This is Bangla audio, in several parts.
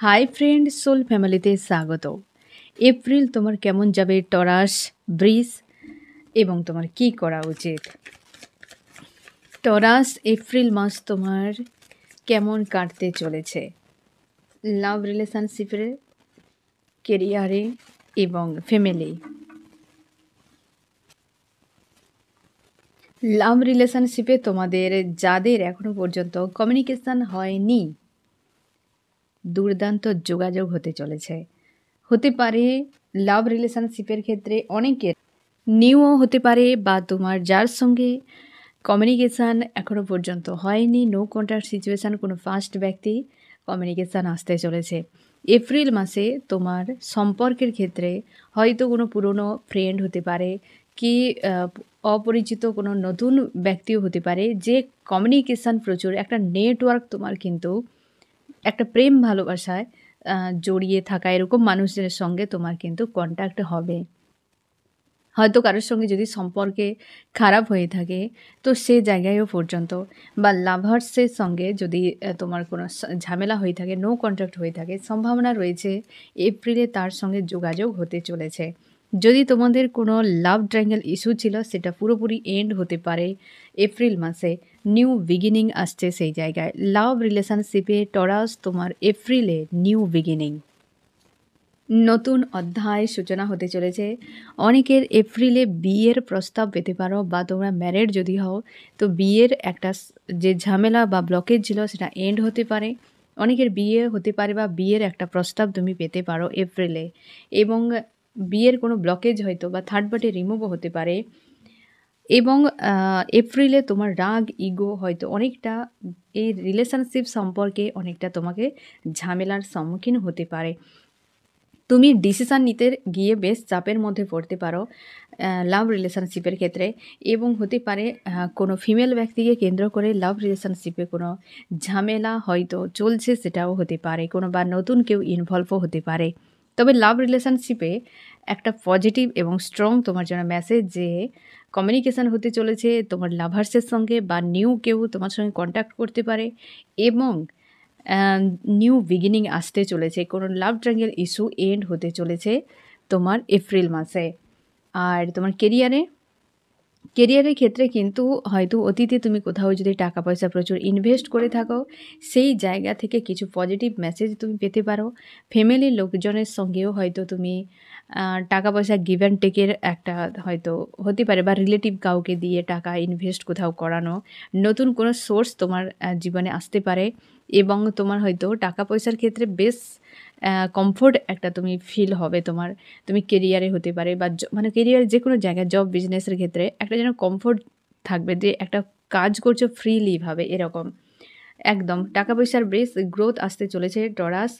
হাই ফ্রেন্ড, সোল ফ্যামিলিতে স্বাগত। এপ্রিল তোমার কেমন যাবে? টরাস, ব্রিজ এবং তোমার কি করা উচিত? টরাস, এপ্রিল মাস তোমার কেমন কাটতে চলেছে? লাভ রিলেশনশিপে, কেরিয়ারে এবং ফ্যামিলি। লাভ রিলেশনশিপে তোমাদের যাদের এখনো পর্যন্ত কমিউনিকেশন হয়নি, দুর্দান্ত যোগাযোগ হতে চলেছে। হতে পারে লাভ রিলেশনশিপের ক্ষেত্রে অনেকের নিউও হতে পারে, বা তোমার যার সঙ্গে কমিউনিকেশান এখনও পর্যন্ত হয়নি, নো কন্ট্যাক্ট সিচুয়েশান, কোনো ফার্স্ট ব্যক্তি কমিউনিকেশান আসতে চলেছে। এপ্রিল মাসে তোমার সম্পর্কের ক্ষেত্রে হয়তো কোনো পুরনো ফ্রেন্ড হতে পারে, কি অপরিচিত কোনো নতুন ব্যক্তিও হতে পারে, যে কমিউনিকেশান প্রচুর, একটা নেটওয়ার্ক তোমার কিন্তু একটা প্রেম ভালোবাসায় জড়িয়ে থাকা এরকম মানুষদের সঙ্গে তোমার কিন্তু কন্ট্যাক্ট হবে। হয়তো কারোর সঙ্গে যদি সম্পর্কে খারাপ হয়ে থাকে, তো সে জায়গায়ও পর্যন্ত, বা লাভার্সের সঙ্গে যদি তোমার কোনো ঝামেলা হয়ে থাকে, নো কন্ট্যাক্ট হয়ে থাকে, সম্ভাবনা রয়েছে এপ্রিলে তার সঙ্গে যোগাযোগ হতে চলেছে। যদি তোমাদের কোনো লাভ ট্রায়াঙ্গেল ইস্যু ছিল, সেটা পুরোপুরি এন্ড হতে পারে এপ্রিল মাসে। নিউ বিগিনিং আসছে সেই জায়গায়। লাভ রিলেশনশিপে টরাস তোমার এপ্রিলে নিউ বিগিনিং, নতুন অধ্যায় সূচনা হতে চলেছে। অনেকের এপ্রিলে বিয়ের প্রস্তাব পেতে পারো, বা তোমরা ম্যারেড যদি হও তো বিয়ের একটা যে ঝামেলা বা ব্লকেজ ছিল সেটা এন্ড হতে পারে। অনেকের বিয়ে হতে পারে বা বিয়ের একটা প্রস্তাব তুমি পেতে পারো এপ্রিলে, এবং বিয়ের কোনো ব্লকেজ হয়তো বা থার্ড পার্টি রিমুভও হতে পারে। এবং এপ্রিলে তোমার রাগ, ইগো হয়তো অনেকটা এই রিলেশনশিপ সম্পর্কে অনেকটা তোমাকে ঝামেলার সম্মুখীন হতে পারে। তুমি ডিসিশান নিতে গিয়ে বেশ চাপের মধ্যে পড়তে পারো লাভ রিলেশনশিপের ক্ষেত্রে, এবং হতে পারে কোনো ফিমেল ব্যক্তিকে কেন্দ্র করে লাভ রিলেশনশিপে কোনো ঝামেলা হয়তো চলছে, সেটাও হতে পারে, কোনো বা নতুন কেউ ইনভলভও হতে পারে। তবে লাভ রিলেশনশিপে একটা পজিটিভ এবং স্ট্রং তোমার জন্য মেসেজ, যে কমিউনিকেশান হতে চলেছে তোমার লাভার্সের সঙ্গে, বা নিউ কেউ তোমার সঙ্গে কন্ট্যাক্ট করতে পারে, এবং নিউ বিগিনিং আসতে চলেছে। কোনো লাভ ট্রায়াঙ্গেল ইস্যু এন্ড হতে চলেছে তোমার এপ্রিল মাসে। আর তোমার কেরিয়ারের ক্ষেত্রে কিন্তু হয়তো অতীতে তুমি কোথাও যদি টাকা পয়সা প্রচুর ইনভেস্ট করে থাকো, সেই জায়গা থেকে কিছু পজিটিভ মেসেজ তুমি পেতে পারো। ফ্যামিলির লোকজনের সঙ্গেও হয়তো তুমি টাকা পয়সা গিভ অ্যান্ড টেকের একটা হয়তো হতে পারে, বা রিলেটিভ কাউকে দিয়ে টাকা ইনভেস্ট কোথাও করানো, নতুন কোনো সোর্স তোমার জীবনে আসতে পারে, এবং তোমার হয়তো টাকা পয়সার ক্ষেত্রে বেশ কমফোর্ট একটা তুমি ফিল হবে তোমার। তুমি কেরিয়ারে হতে পারে, বা মানে কেরিয়ার যে কোনো জায়গায়, জব বিজনেসের ক্ষেত্রে একটা যেন কমফোর্ট থাকবে, যে একটা কাজ করছো ফ্রিলিভাবে, এরকম একদম। টাকা পয়সার বেশ গ্রোথ আসতে চলেছে টরাস,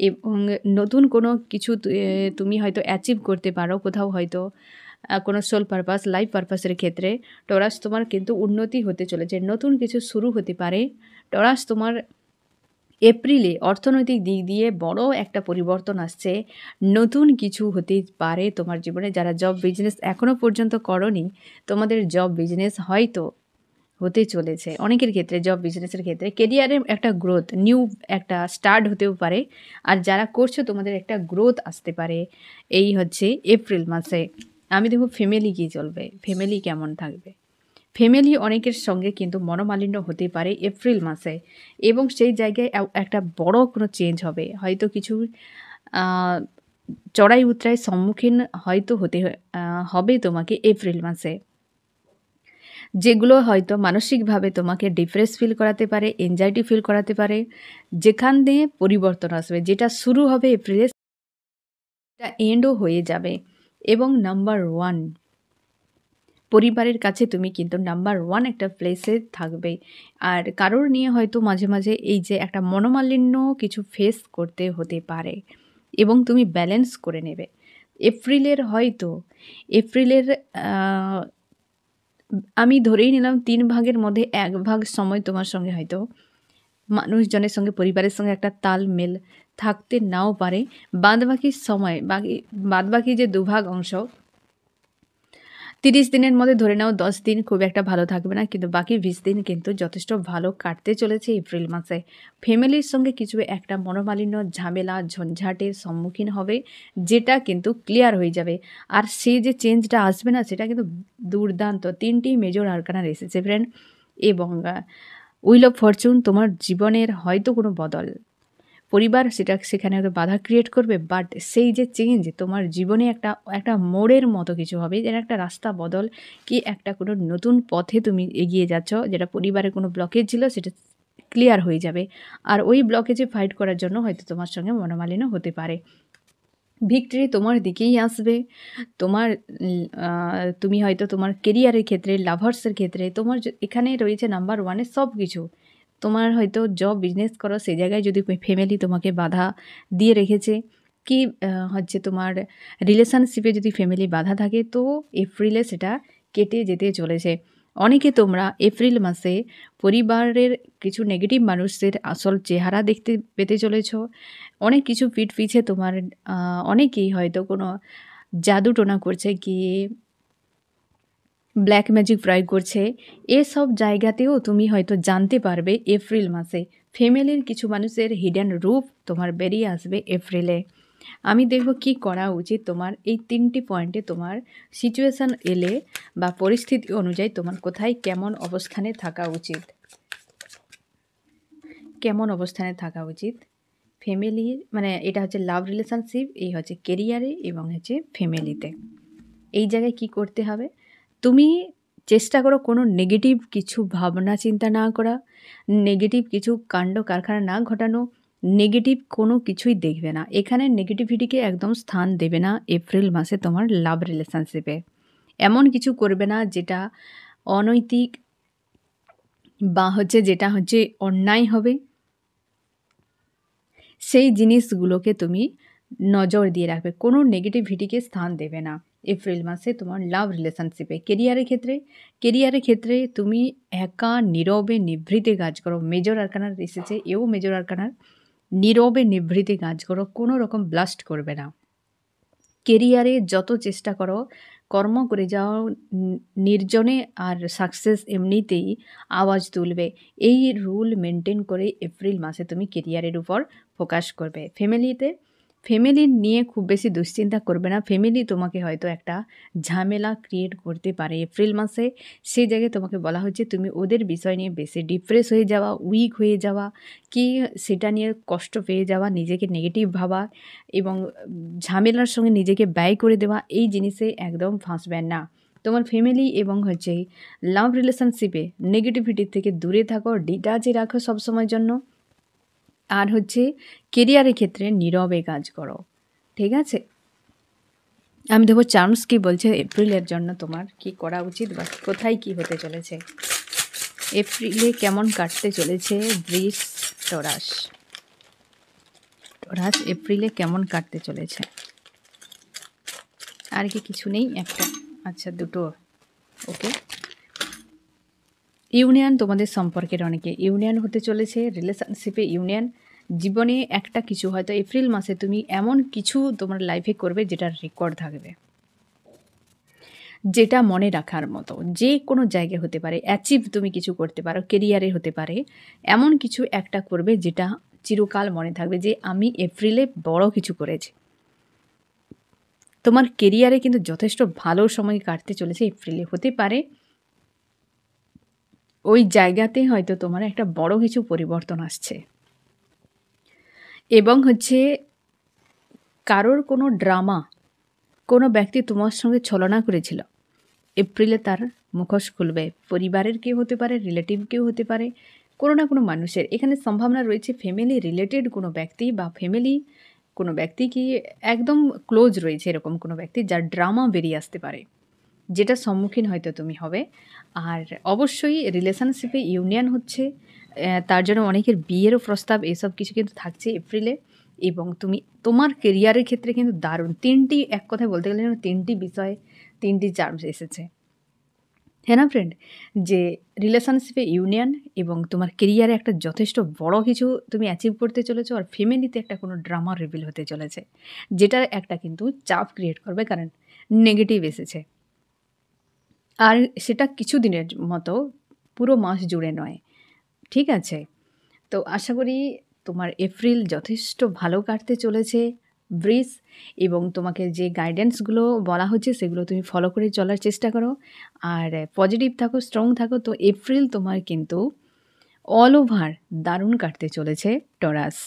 এবং নতুন কোনো কিছু তুমি হয়তো অ্যাচিভ করতে পারো কোথাও, হয়তো কোনো সোল পারপাস, লাইফ পারপাসের ক্ষেত্রে টরাস তোমার কিন্তু উন্নতি হতে চলেছে, নতুন কিছু শুরু হতে পারে। টরাস তোমার এপ্রিলে অর্থনৈতিক দিক দিয়ে বড় একটা পরিবর্তন আসছে, নতুন কিছু হতে পারে তোমার জীবনে। যারা জব বিজনেস এখনও পর্যন্ত করনি, তোমাদের জব বিজনেস হয়তো হতে চলেছে। অনেকের ক্ষেত্রে জব বিজনেসের ক্ষেত্রে কেরিয়ারের একটা গ্রোথ, নিউ একটা স্টার্ট হতেও পারে, আর যারা করছো তোমাদের একটা গ্রোথ আসতে পারে। এই হচ্ছে এপ্রিল মাসে। আমি দেখব ফ্যামিলি কী চলবে, ফ্যামিলি কেমন থাকবে। ফ্যামিলি অনেকের সঙ্গে কিন্তু মনোমালিন্য হতে পারে এপ্রিল মাসে, এবং সেই জায়গায় একটা বড় কোনো চেঞ্জ হবে। হয়তো কিছু চড়াই উতরাই সম্মুখীন হয়তো হতে হবে তোমাকে এপ্রিল মাসে, যেগুলো হয়তো মানসিকভাবে তোমাকে ডিপ্রেস ফিল করাতে পারে, এনজাইটি ফিল করাতে পারে। যেখান দিয়ে পরিবর্তন আসবে, যেটা শুরু হবে এপ্রিলে, সেটা এন্ডও হয়ে যাবে। এবং নাম্বার 1, পরিবারের কাছে তুমি কিন্তু নাম্বার 1 একটা প্লেসে থাকবে। আর কারোর নিয়ে হয়তো মাঝে মাঝে এই যে একটা মনোমালিন্য কিছু ফেস করতে হতে পারে, এবং তুমি ব্যালেন্স করে নেবে। এপ্রিলের আমি ধরেই নিলাম 3 ভাগের মধ্যে 1 ভাগ সময় তোমার সঙ্গে হয়তো মানুষজনের সঙ্গে, পরিবারের সঙ্গে একটা তালমেল থাকতে নাও পারে। বাদবাকি সময়, বাদবাকি যে 2 ভাগ অংশ, 30 দিনের মধ্যে ধরে নাও 10 দিন খুব একটা ভালো থাকবে না, কিন্তু বাকি 20 দিন কিন্তু যথেষ্ট ভালো কাটতে চলেছে এপ্রিল মাসে। ফ্যামিলির সঙ্গে কিছু একটা মনোমালিন্য, ঝামেলা, ঝঞ্ঝাটের সম্মুখীন হবে, যেটা কিন্তু ক্লিয়ার হয়ে যাবে। আর সেই যে চেঞ্জটা আসবে না, সেটা কিন্তু দুর্দান্ত। 3টি মেজর আরকানার এসেছে ফ্রেন্ড, এবং হুইল অফ ফরচুন তোমার জীবনের হয়তো কোনো বদল। পরিবার সেখানে হয়তো বাধা ক্রিয়েট করবে, বাট সেই যে চেঞ্জ তোমার জীবনে একটা মোড়ের মতো কিছু হবে, যেন একটা রাস্তা বদল, কি একটা কোনো নতুন পথে তুমি এগিয়ে যাচ্ছ, যেটা পরিবারের কোনো ব্লকেজ ছিল সেটা ক্লিয়ার হয়ে যাবে। আর ওই ব্লকেজে ফাইট করার জন্য হয়তো তোমার সঙ্গে মনোমালিন্য হতে পারে। ভিক্টরি তোমার দিকেই আসবে। তোমার তুমি হয়তো তোমার কেরিয়ারের ক্ষেত্রে, লাভার্সের ক্ষেত্রে তোমার এখানে রয়েছে নাম্বার 1 সব কিছু। তোমার হয়তো জব বিজনেস করো, সেই জায়গায় যদি ফ্যামিলি তোমাকে বাধা দিয়ে রেখেছে, কি হচ্ছে তোমার রিলেশনশিপে যদি ফ্যামিলি বাধা থাকে, তো এপ্রিলে সেটা কেটে যেতে চলেছে। অনেকে তোমরা এপ্রিল মাসে পরিবারের কিছু নেগেটিভ মানুষদের আসল চেহারা দেখতে পেতে চলেছ। অনেক কিছু পিছে তোমার অনেকেই হয়তো কোনো জাদুটোনা করছে, গিয়ে ব্ল্যাক ম্যাজিক প্রয়োগ করছে। এসব জায়গাতেও তুমি হয়তো জানতে পারবে এপ্রিল মাসে। ফ্যামিলির কিছু মানুষের হিডেন রূপ তোমার বেরিয়ে আসবে এপ্রিলে। আমি দেখব কি করা উচিত তোমার এই 3টি পয়েন্টে, তোমার সিচুয়েশান এলে বা পরিস্থিতি অনুযায়ী তোমার কোথায় কেমন অবস্থানে থাকা উচিত, কেমন অবস্থানে থাকা উচিত। ফ্যামিলির মানে এটা হচ্ছে লাভ রিলেশনশিপ, এই হচ্ছে কেরিয়ারে এবং হচ্ছে ফ্যামিলিতে। এই জায়গায় কি করতে হবে, তুমি চেষ্টা করো কোনো নেগেটিভ কিছু ভাবনা চিন্তা না করা, নেগেটিভ কিছু কাণ্ড কারখানা না ঘটানো, নেগেটিভ কোনো কিছুই দেখবে না। এখানে নেগেটিভিটিকে একদম স্থান দেবে না এপ্রিল মাসে তোমার লাভ রিলেশনশিপে। এমন কিছু করবে না যেটা অনৈতিক বা যেটা অন্যায় হবে। সেই জিনিসগুলোকে তুমি নজর দিয়ে রাখবে, কোনো নেগেটিভিটিকে স্থান দেবে না এপ্রিল মাসে তোমার লাভ রিলেশনশিপে। কেরিয়ারের ক্ষেত্রে তুমি একা নীরবে নিভৃতে কাজ করো। মেজর আরকানার এসেছে, এও মেজর আরকানার। নীরবে নিভৃতে কাজ করো, কোনো রকম ব্লাস্ট করবে না। কেরিয়ারে যত চেষ্টা করো, কর্ম করে যাও নির্জনে, আর সাকসেস এমনিতেই আওয়াজ তুলবে। এই রুল মেনটেন করে এপ্রিল মাসে তুমি কেরিয়ারের উপর ফোকাস করবে। ফ্যামিলি নিয়ে খুব বেশি দুশ্চিন্তা করবে না। ফ্যামিলি তোমাকে হয়তো একটা ঝামেলা ক্রিয়েট করতে পারে এপ্রিল মাসে। সেই জায়গায় তোমাকে বলা হচ্ছে তুমি ওদের বিষয় নিয়ে বেশি ডিপ্রেস হয়ে যাওয়া, উইক হয়ে যাওয়া, কি সেটা নিয়ে কষ্ট পেয়ে যাওয়া, নিজেকে নেগেটিভ ভাবা এবং ঝামেলার সঙ্গে নিজেকে ব্যয় করে দেওয়া, এই জিনিসে একদম ফাঁসবেন না। তোমার ফ্যামিলি এবং লাভ রিলেশনশিপে নেগেটিভিটির থেকে দূরে থাকো, ডিটাচে রাখো সবসময়ের জন্য। আর কেরিয়ারের ক্ষেত্রে নীরবে কাজ করো, ঠিক আছে? আমি দেখবো চার্মস কি বলছে এপ্রিলের জন্য তোমার কি করা উচিত বা কোথায় কি হতে চলেছে। এপ্রিলে কেমন কাটতে চলেছে বৃষ টরাস এপ্রিলে কেমন কাটতে চলেছে। আর কি কিছু নেই, একটা আচ্ছা দুটো ওকে। ইউনিয়ন তোমাদের সম্পর্কের অনেকে ইউনিয়ন হতে চলেছে, রিলেশনশিপে ইউনিয়ন। জীবনে একটা কিছু হয়তো এপ্রিল মাসে তুমি এমন কিছু তোমার লাইফে করবে যেটা রেকর্ড থাকবে, যেটা মনে রাখার মতো। যে কোনো জায়গায় হতে পারে, অ্যাচিভ তুমি কিছু করতে পারো, কেরিয়ারে হতে পারে। এমন কিছু একটা করবে যেটা চিরকাল মনে থাকবে যে আমি এপ্রিলে বড় কিছু করেছি। তোমার কেরিয়ারে কিন্তু যথেষ্ট ভালো সময় কাটতে চলেছে এপ্রিলে। হতে পারে ওই জায়গাতে হয়তো তোমার একটা বড় কিছু পরিবর্তন আসছে, এবং কারোর কোনো ড্রামা, কোনো ব্যক্তি তোমার সঙ্গে ছলনা করেছিল, এপ্রিলে তার মুখোশ খুলবে। পরিবারের কেউ হতে পারে, রিলেটিভ কেউ হতে পারে, কোনো না কোনো মানুষের এখানে সম্ভাবনা রয়েছে ফ্যামিলি রিলেটেড কোনো ব্যক্তি, বা ফ্যামিলি কোনো ব্যক্তি কি একদম ক্লোজ রয়েছে এরকম কোনো ব্যক্তি যার ড্রামা বেরিয়ে আসতে পারে, যেটা সম্মুখীন হয়তো তুমি হবে। আর অবশ্যই রিলেশনশিপে ইউনিয়ন হচ্ছে, তার জন্য অনেকের বিয়েরও প্রস্তাব, এসব কিছু কিন্তু থাকছে এপ্রিলে। এবং তুমি তোমার কেরিয়ারের ক্ষেত্রে কিন্তু দারুণ 3টি, এক কথায় বলতে গেলে 3টি বিষয়, 3টি চার্মস এসেছে, হ্যাঁ না ফ্রেন্ড? যে রিলেশনশিপে ইউনিয়ন এবং তোমার কেরিয়ারে একটা যথেষ্ট বড় কিছু তুমি অ্যাচিভ করতে চলেছো, আর ফ্যামিলিতে একটা কোনো ড্রামা রিভিল হতে চলেছে, যেটার একটা কিন্তু চাপ ক্রিয়েট করবে, কারণ নেগেটিভ এসেছে। আর সেটা কিছুদিনের মতো, পুরো মাস জুড়ে নয়। ঠিক আছে? তো আশা করি তোমার এপ্রিল যথেষ্ট ভালো কাটতে চলেছে ব্রিজ, এবং তোমাকে যে গাইডেন্সগুলো বলা হচ্ছে সেগুলো তুমি ফলো করে চলার চেষ্টা করো। আর পজিটিভ থাকো, স্ট্রং থাকো। তো এপ্রিল তোমার কিন্তু অল ওভার দারুণ কাটতে চলেছে টরাস।